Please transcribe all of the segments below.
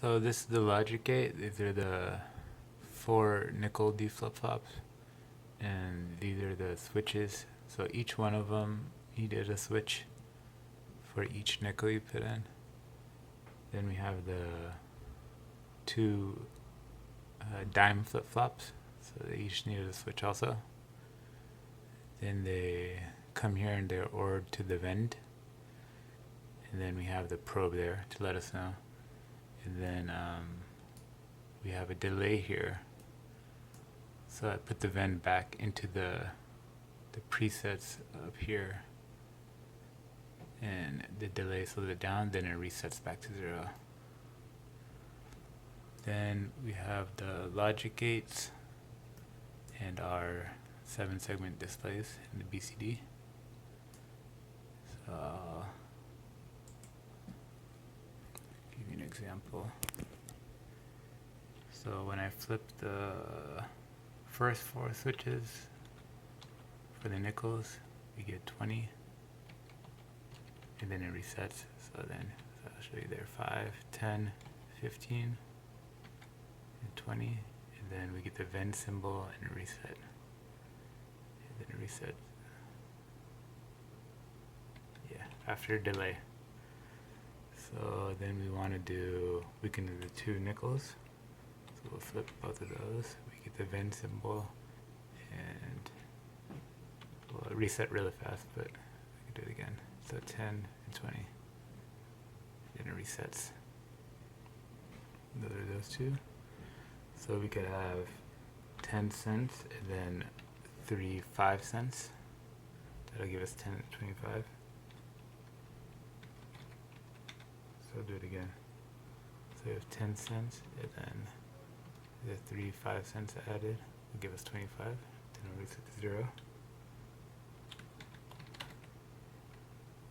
So this is the logic gate. These are the 4 nickel D flip-flops, and these are the switches. So each one of them needed a switch for each nickel you put in. Then we have the 2 dime flip-flops, so they each needed a switch also. Then they come here and they're ordered to the vend. And then we have the probe there to let us know. And then we have a delay here. So I put the vend back into the presets up here. And the delay slows it down, then it resets back to 0. Then we have the logic gates and our 7-segment displays in the BCD. So I'll give you an example. So when I flip the first 4 switches for the nickels, we get 20, and then it resets. So I'll show you there: 5, 10, 15, and 20, and then we get the vend symbol and a reset. And then it resets. Yeah, after a delay. So then we can do the 2 nickels. So we'll flip both of those. We get the vend symbol, and we'll reset really fast, but I can do it again. So 10 and 20. Then it resets. Those are those 2. So we could have 10 cents and then 3 5 cents. That'll give us 10 and 25. So I'll do it again. So we have 10 cents, and then the 3 5 cents added will give us 25. Then we'll reset to 0.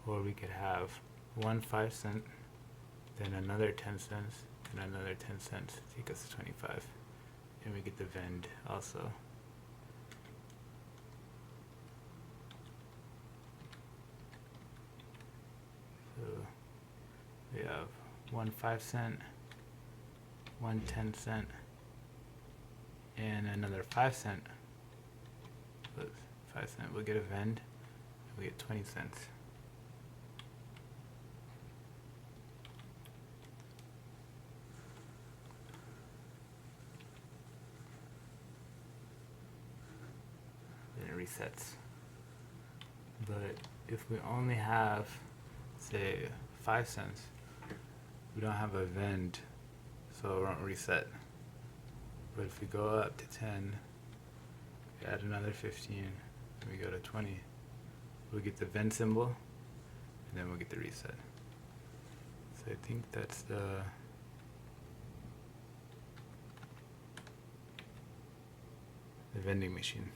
Or we could have 1 5 cent, then another 10 cents, and another 10 cents, take us to 25. And we get the vend also. So we have 1 5 cent, 1 10 cent, and another 5 cent. So 5 cent, we'll get a vend, and we get 20 cents. Then it resets. But if we only have, say, 5 cents, we don't have a vend, so it won't reset. But if we go up to 10, we add another 15, and we go to 20, we'll get the vend symbol, and then we'll get the reset. So I think that's the vending machine.